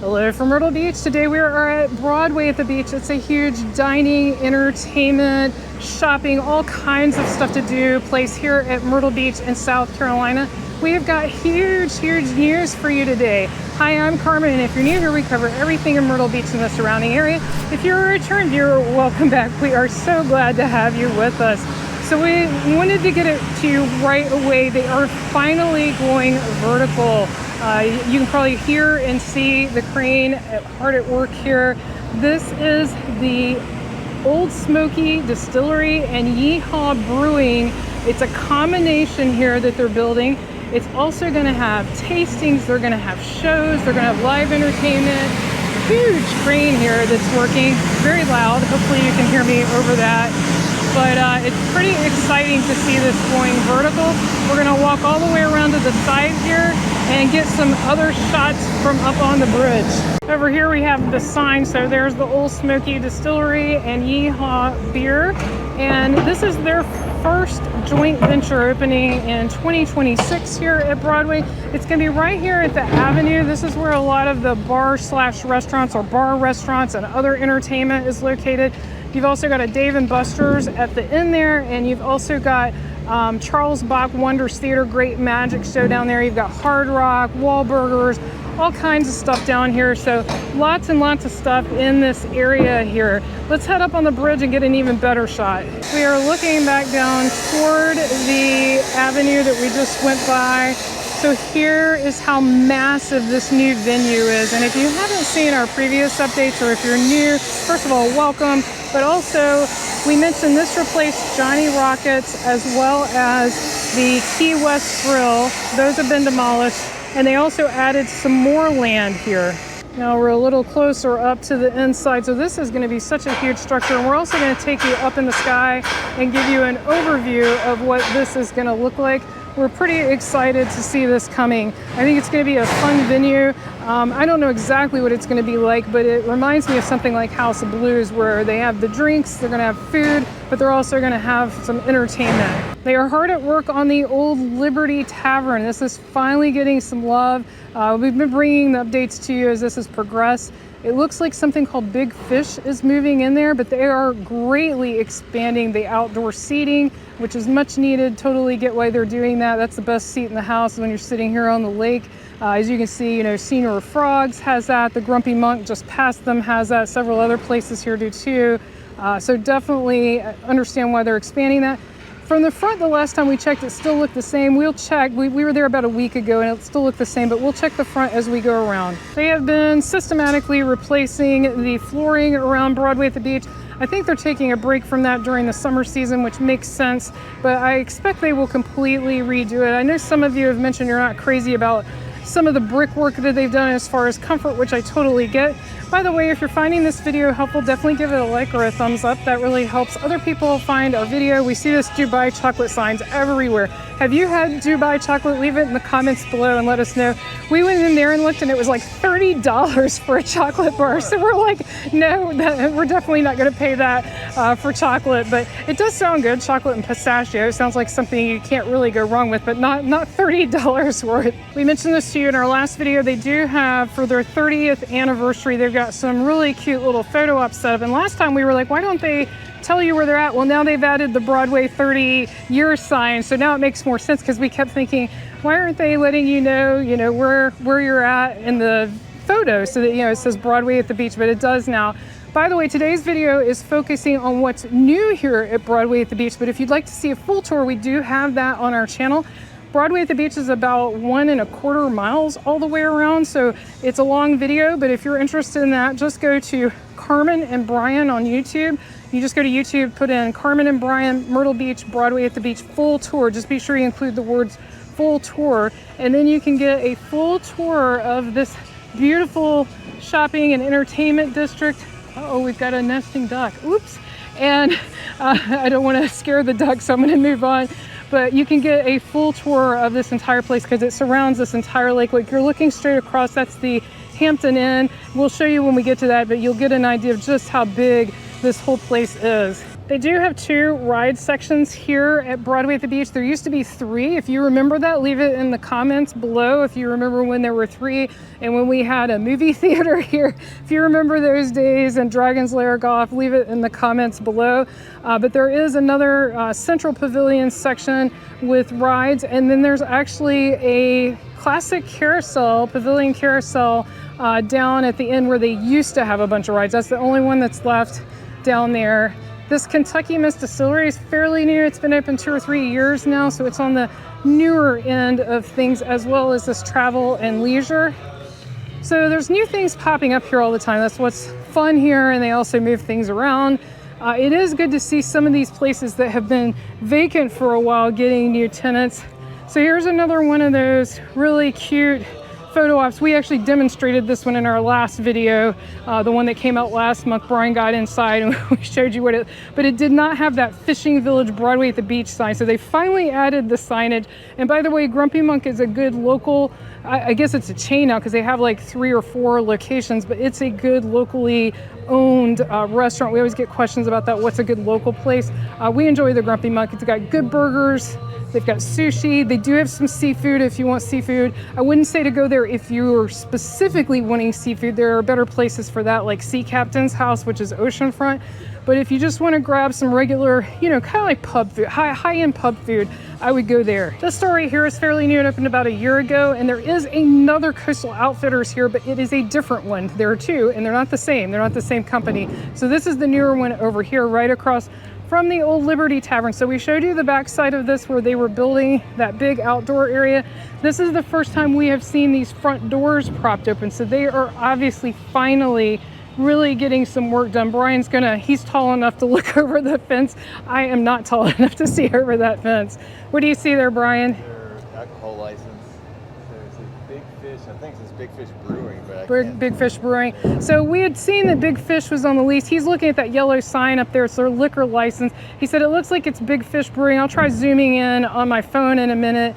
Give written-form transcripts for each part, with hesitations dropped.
Hello from Myrtle Beach. Today we are at Broadway at the beach. It's a huge dining, entertainment, shopping, all kinds of stuff to do place here at Myrtle Beach in South Carolina. We have got huge news for you today. Hi, I'm Carmen, and if you're new here, we cover everything in Myrtle Beach and the surrounding area. If you're a return viewer, welcome back. We are so glad to have you with us. So we wanted to get it to you right away. They are finally going vertical. You can probably hear and see the crane hard at work here. This is the Old Smoky Distillery and Yeehaw Brewing. It's a combination here that they're building. It's also going to have tastings. They're going to have shows. They're going to have live entertainment. Huge crane here that's working. Very loud. Hopefully you can hear me over that. But it's pretty exciting to see this going vertical. We're gonna walk all the way around to the side here and get some other shots from up on the bridge. Over here we have the sign. So there's the Old Smoky Distillery and Yeehaw Beer. And this is their first joint venture opening in 2026 here at Broadway. It's gonna be right here at the Avenue. This is where a lot of the bar/restaurants or bar restaurants and other entertainment is located. You've also got a Dave & Buster's at the end there, and you've also got Charles Bach Wonders Theater, great magic show down there. You've got Hard Rock, Wahlburgers, all kinds of stuff down here. So lots and lots of stuff in this area here. Let's head up on the bridge and get an even better shot. We are looking back down toward the avenue that we just went by. So here is how massive this new venue is. And if you haven't seen our previous updates, or if you're new, first of all, welcome. But also, we mentioned this replaced Johnny Rockets as well as the Key West Grill. Those have been demolished. And they also added some more land here. Now we're a little closer up to the inside. So this is going to be such a huge structure. And we're also going to take you up in the sky and give you an overview of what this is going to look like. We're pretty excited to see this coming. I think it's going to be a fun venue. I don't know exactly what it's going to be like, but it reminds me of something like House of Blues, where they have the drinks, they're going to have food, but they're also going to have some entertainment. They are hard at work on the old Liberty Tavern. This is finally getting some love. We've been bringing the updates to you as this has progressed. It looks like something called Big Fish is moving in there, but they are greatly expanding the outdoor seating, which is much needed. Totally get why they're doing that. That's the best seat in the house when you're sitting here on the lake. As you can see, Senior Frogs has that. The Grumpy Monk just past them has that. Several other places here do too. So definitely understand why they're expanding that. From the front, the last time we checked, it still looked the same. We'll check. We were there about a week ago and it still looked the same, but we'll check the front as we go around. They have been systematically replacing the flooring around Broadway at the beach. I think they're taking a break from that during the summer season, which makes sense, but I expect they will completely redo it. I know some of you have mentioned you're not crazy about some of the brickwork that they've done as far as comfort, which I totally get. By the way, if you're finding this video helpful, definitely give it a like or a thumbs up. That really helps other people find our video. We see this Dubai chocolate signs everywhere. Have you had Dubai chocolate? Leave it in the comments below and let us know. We went in there and looked and it was like $30 for a chocolate bar. So we're like, no, we're definitely not going to pay that for chocolate. But it does sound good, chocolate and pistachio. It sounds like something you can't really go wrong with, but not $30 worth. We mentioned this to you in our last video. They do have, for their 30th anniversary, they've got some really cute little photo ops set up. And last time we were like, why don't they tell you where they're at? Well, now they've added the Broadway 30-year sign. So now it makes more sense, because we kept thinking, why aren't they letting you know where you're at in the photo, so that it says Broadway at the beach, but it does now. By the way, today's video is focusing on what's new here at Broadway at the beach, but if you'd like to see a full tour, we do have that on our channel. Broadway at the beach is about 1.25 miles all the way around, so it's a long video, but if you're interested in that, just go to Carmen and Brian on YouTube. You just go to YouTube, put in Carmen and Brian, Myrtle Beach, Broadway at the beach, full tour. Just be sure you include the words full tour, and then you can get a full tour of this beautiful shopping and entertainment district. Uh-oh, we've got a nesting duck. Oops. And I don't want to scare the duck, so I'm going to move on. But you can get a full tour of this entire place because it surrounds this entire lake. Like, you're looking straight across, that's the Hampton Inn. We'll show you when we get to that, but you'll get an idea of just how big this whole place is. They do have 2 ride sections here at Broadway at the Beach. There used to be 3. If you remember that, leave it in the comments below if you remember when there were 3 and when we had a movie theater here. If you remember those days and Dragon's Lair Golf, leave it in the comments below. But there is another central pavilion section with rides, and then there's actually a classic carousel, pavilion carousel, down at the end where they used to have a bunch of rides. That's the only one that's left down there. This Kentucky Mist Distillery is fairly new. It's been open 2 or 3 years now, so it's on the newer end of things, as well as this travel and leisure. So there's new things popping up here all the time. That's what's fun here, and they also move things around. It is good to see some of these places that have been vacant for a while getting new tenants. So here's another one of those really cute photo ops. We actually demonstrated this one in our last video, the one that came out last month. Brian got inside and we showed you what it, but it did not have that Fishing Village Broadway at the Beach sign. So they finally added the signage. And by the way, Grumpy Monk is a good local, I guess it's a chain now because they have like 3 or 4 locations, but it's a good locally owned restaurant. We always get questions about that. What's a good local place? We enjoy the Grumpy Monk. It's got good burgers. They've got sushi. They do have some seafood if you want seafood. I wouldn't say to go there if you are specifically wanting seafood. There are better places for that, like Sea Captain's House, which is oceanfront. But if you just want to grab some regular, you know, kind of like pub food, high-end pub food, I would go there. This store right here is fairly new. It opened about a year ago, and there is another Coastal Outfitters here, but it is a different one. There are 2, and they're not the same. They're not the same company. So this is the newer one over here, right across from the old Liberty Tavern. So we showed you the backside of this where they were building that big outdoor area. This is the first time we have seen these front doors propped open. So they are obviously finally really getting some work done. Brian's he's tall enough to look over the fence. I am not tall enough to see over that fence. What do you see there, Brian? Their alcohol license. There's a Big Fish. I think it's Big Fish Brewing, but Big Fish Brewing. So we had seen that Big Fish was on the lease. He's looking at that yellow sign up there. It's their liquor license. He said it looks like it's Big Fish Brewing. I'll try zooming in on my phone in a minute.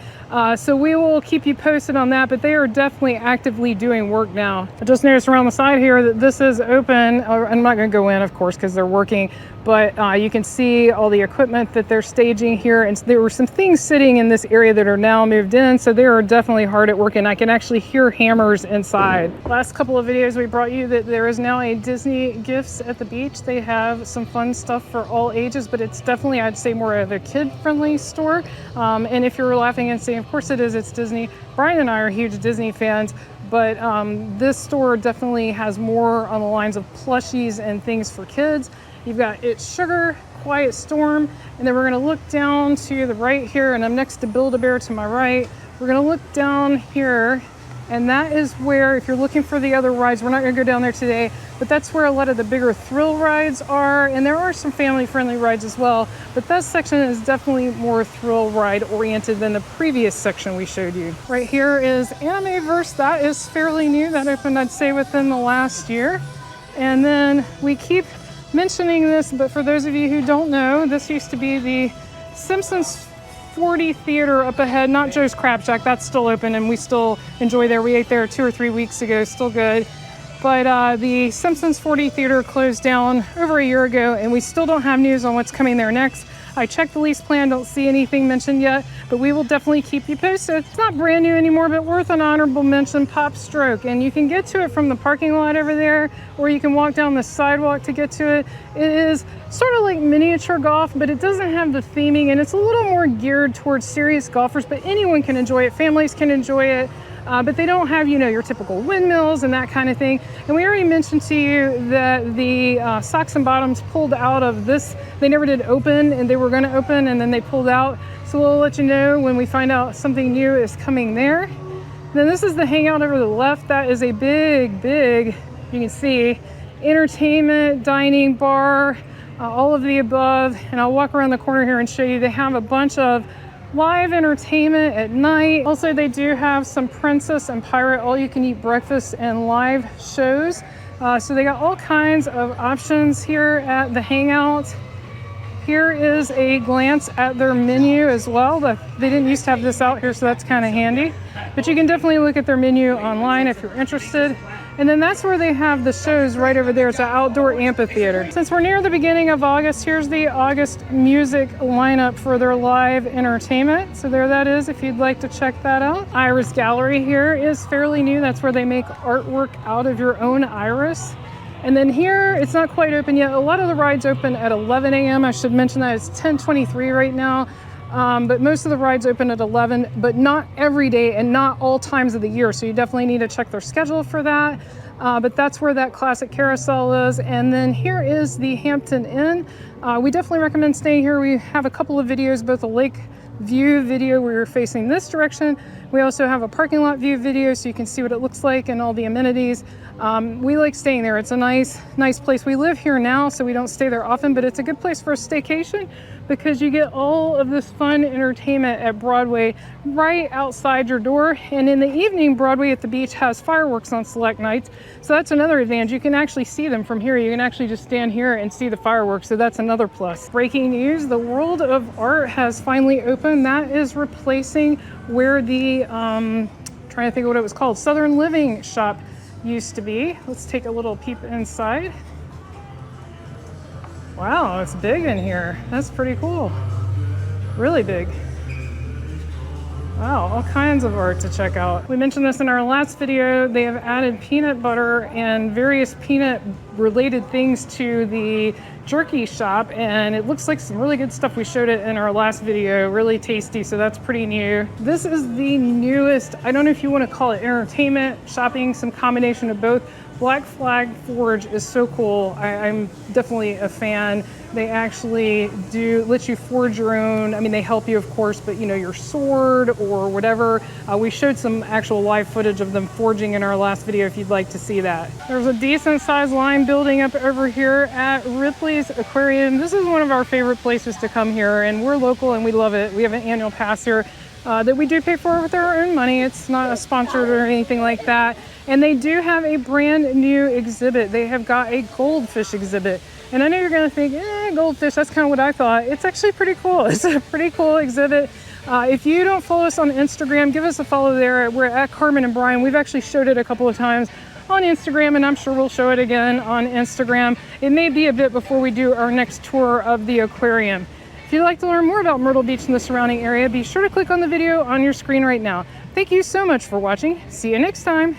So we will keep you posted on that, but they are definitely actively doing work now. I just noticed around the side here that this is open. I'm not going to go in, of course, because they're working, but you can see all the equipment that they're staging here. And there were some things sitting in this area that are now moved in, so they are definitely hard at work, and I can actually hear hammers inside. Last couple of videos we brought you that there is now a Disney Gifts at the beach. They have some fun stuff for all ages, but it's definitely, I'd say, more of a kid-friendly store. And if you're laughing and saying, of course it is, it's Disney. Brian and I are huge Disney fans, but this store definitely has more on the lines of plushies and things for kids. You've got It's Sugar, Quiet Storm, and then we're going to look down to the right here, and I'm next to Build-A-Bear to my right. We're going to look down here, and that is where, if you're looking for the other rides, we're not going to go down there today, but that's where a lot of the bigger thrill rides are, and there are some family-friendly rides as well, but that section is definitely more thrill ride oriented than the previous section we showed you. Right here is Animeverse. That is fairly new. That opened, I'd say, within the last year. And then we keep mentioning this, but for those of you who don't know, this used to be the Simpsons 40 Theater up ahead, not Joe's Crab Shack. That's still open and we still enjoy there. We ate there 2 or 3 weeks ago, still good. But the Simpsons 40 Theater closed down over a year ago, and we still don't have news on what's coming there next. I checked the lease plan, don't see anything mentioned yet, but we will definitely keep you posted. It's not brand new anymore, but worth an honorable mention, PopStroke. And you can get to it from the parking lot over there, or you can walk down the sidewalk to get to it. It is sort of like miniature golf, but it doesn't have the theming, and it's a little more geared towards serious golfers, but anyone can enjoy it. Families can enjoy it. But they don't have, you know, your typical windmills and that kind of thing. And we already mentioned to you that the Socks and Bottoms pulled out of this. They never did open, and they were going to open, and then they pulled out. So we'll let you know when we find out something new is coming there. Then this is the hangout over the left. That is a big, you can see, entertainment, dining, bar, all of the above. And I'll walk around the corner here and show you. They have a bunch of live entertainment at night. Also, they do have some Princess and Pirate all-you-can-eat breakfast and live shows. So they got all kinds of options here at the Hangout. Here is a glance at their menu as well. They didn't used to have this out here, so that's kind of handy. But you can definitely look at their menu online if you're interested. And then that's where they have the shows right over there. It's an outdoor amphitheater. Since we're near the beginning of August, here's the August music lineup for their live entertainment. So there that is if you'd like to check that out. Iris Gallery here is fairly new. That's where they make artwork out of your own iris. And then here, it's not quite open yet. A lot of the rides open at 11 a.m. I should mention that it's 10:23 right now. But most of the rides open at 11, but not every day and not all times of the year. So you definitely need to check their schedule for that. But that's where that classic carousel is. And then here is the Hampton Inn. We definitely recommend staying here. We have a couple of videos, both a lake view video where you're facing this direction. We also have a parking lot view video so you can see what it looks like and all the amenities. We like staying there. It's a nice place. We live here now, so we don't stay there often, but it's a good place for a staycation because you get all of this fun entertainment at Broadway right outside your door. And in the evening, Broadway at the beach has fireworks on select nights. So that's another advantage. You can actually see them from here. You can actually just stand here and see the fireworks. So that's another plus. Breaking news, the World of Art has finally opened. That is replacing where the, trying to think of what it was called, Southern Living shop used to be. Let's take a little peep inside. Wow, it's big in here. That's pretty cool. Really big. Wow, all kinds of art to check out. We mentioned this in our last video. They have added peanut butter and various peanut related things to the jerky shop, and it looks like some really good stuff. We showed it in our last video. Really tasty, so that's pretty new. This is the newest, I don't know if you want to call it entertainment, shopping, some combination of both. Black Flag Forge is so cool. I'm definitely a fan. They actually do let you forge your own. I mean, they help you, of course, but you know, your sword or whatever. We showed some actual live footage of them forging in our last video if you'd like to see that. There's a decent sized line building up over here at Ripley's Aquarium. This is one of our favorite places to come here, and we're local and we love it. We have an annual pass here that we do pay for with our own money. It's not a sponsored or anything like that. And they do have a brand new exhibit. They have got a goldfish exhibit. And I know you're gonna think, goldfish, that's kind of what I thought. It's actually pretty cool. It's a pretty cool exhibit. If you don't follow us on Instagram, give us a follow there. We're at Carmen and Brian. We've actually showed it a couple of times on Instagram, and I'm sure we'll show it again on Instagram. It may be a bit before we do our next tour of the aquarium. If you'd like to learn more about Myrtle Beach and the surrounding area, be sure to click on the video on your screen right now. Thank you so much for watching. See you next time.